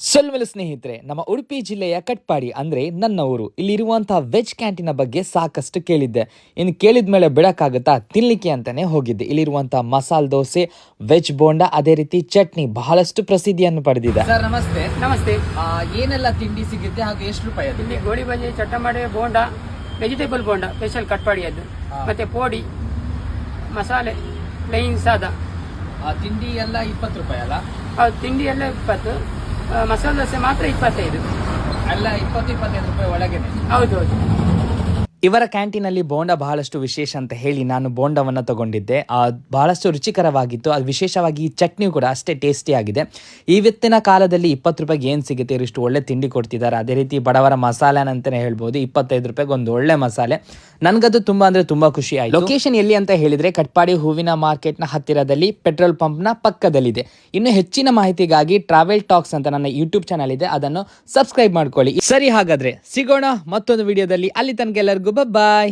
ಸೊಲ್ಮೆಲು ಸ್ನೇಹಿತರೆ, ನಮ್ಮ ಉಡುಪಿ ಜಿಲ್ಲೆಯ ಕಟ್ಪಾಡಿ ಅಂದರೆ ನನ್ನ ಊರು. ಇಲ್ಲಿರುವಂತಹ ವೆಜ್ ಕ್ಯಾಂಟೀನ ಬಗ್ಗೆ ಸಾಕಷ್ಟು ಕೇಳಿದ್ದೆ. ಇನ್ನು ಕೇಳಿದ ಮೇಲೆ ಬಿಡೋಕ್ಕಾಗುತ್ತಾ, ತಿನ್ನಲಿಕ್ಕೆ ಅಂತಲೇ ಹೋಗಿದ್ದೆ. ಇಲ್ಲಿರುವಂಥ ಮಸಾಲೆ ದೋಸೆ, ವೆಜ್ ಬೋಂಡ, ಅದೇ ರೀತಿ ಚಟ್ನಿ ಬಹಳಷ್ಟು ಪ್ರಸಿದ್ಧಿಯನ್ನು ಪಡೆದಿದೆ. ಸರ್ ನಮಸ್ತೆ. ನಮಸ್ತೆ. ಏನೆಲ್ಲ ತಿಂಡಿ ಸಿಗುತ್ತೆ ಹಾಗೂ ಎಷ್ಟು ರೂಪಾಯಿ ಅದು? ಇಲ್ಲಿ ಗೋಳಿ ಬಜ್ಜಿ, ಚಟ್ಟಂಬಡೆ, ಬೋಂಡ, ವೆಜಿಟೇಬಲ್ ಬೋಂಡ ಸ್ಪೆಷಲ್ ಕಟ್ಪಾಡಿಯದ್ದು, ಮತ್ತೆ ಪೋಡಿ, ಮಸಾಲೆ, ಪ್ಲೈನ್ ಸಾದಾ. ತಿಂಡಿ ಎಲ್ಲ 20 ರೂಪಾಯಿ ಅಲ್ಲ? ತಿಂಡಿ ಎಲ್ಲ 20, ಮಸಾಲೆ ದೋಸೆ ಮಾತ್ರ 25. ಎಲ್ಲ 20-25 ರೂಪಾಯಿ ಒಳಗೇನೆ. ಹೌದೌದು. ಇವರ ಕ್ಯಾಂಟೀನಲ್ಲಿ ಬೋಂಡ ಬಹಳಷ್ಟು ವಿಶೇಷ ಅಂತ ಹೇಳಿ ನಾನು ಬೋಂಡವನ್ನು ತಗೊಂಡಿದ್ದೆ. ಬಹಳಷ್ಟು ರುಚಿಕರವಾಗಿತ್ತು. ಅದು ವಿಶೇಷವಾಗಿ ಈ ಚಟ್ನಿ ಕೂಡ ಅಷ್ಟೇ ಟೇಸ್ಟಿ ಆಗಿದೆ. ಇವತ್ತಿನ ಕಾಲದಲ್ಲಿ 20 ರೂಪಾಯಿಗೆ ಏನು ಸಿಗುತ್ತೆ, ಇಷ್ಟು ಒಳ್ಳೆ ತಿಂಡಿ ಕೊಡ್ತಿದ್ದಾರೆ. ಅದೇ ರೀತಿ ಬಡವರ ಮಸಾಲೆ ಅಂತಲೇ ಹೇಳ್ಬೋದು. 25 ರೂಪಾಯಿಗೆ ಒಂದು ಒಳ್ಳೆ ಮಸಾಲೆ. ನನಗದು ತುಂಬ ಅಂದರೆ ತುಂಬ ಖುಷಿ ಆಯಿತು. ಲೊಕೇಶನ್ ಎಲ್ಲಿ ಅಂತ ಹೇಳಿದರೆ ಕಟ್ಪಾಡಿ ಹೂವಿನ ಮಾರ್ಕೆಟ್ನ ಹತ್ತಿರದಲ್ಲಿ ಪೆಟ್ರೋಲ್ ಪಂಪ್ನ ಪಕ್ಕದಲ್ಲಿದೆ. ಇನ್ನು ಹೆಚ್ಚಿನ ಮಾಹಿತಿಗಾಗಿ ಟ್ರಾವೆಲ್ ಟಾಕ್ಸ್ ಅಂತ ನನ್ನ ಯೂಟ್ಯೂಬ್ ಚಾನಲ್ ಇದೆ, ಅದನ್ನು ಸಬ್ಸ್ಕ್ರೈಬ್ ಮಾಡ್ಕೊಳ್ಳಿ. ಸರಿ, ಹಾಗಾದರೆ ಸಿಗೋಣ ಮತ್ತೊಂದು ವಿಡಿಯೋದಲ್ಲಿ. ಅಲ್ಲಿ ತನಕ ಎಲ್ಲರಿಗೂ ಬಾಯ್.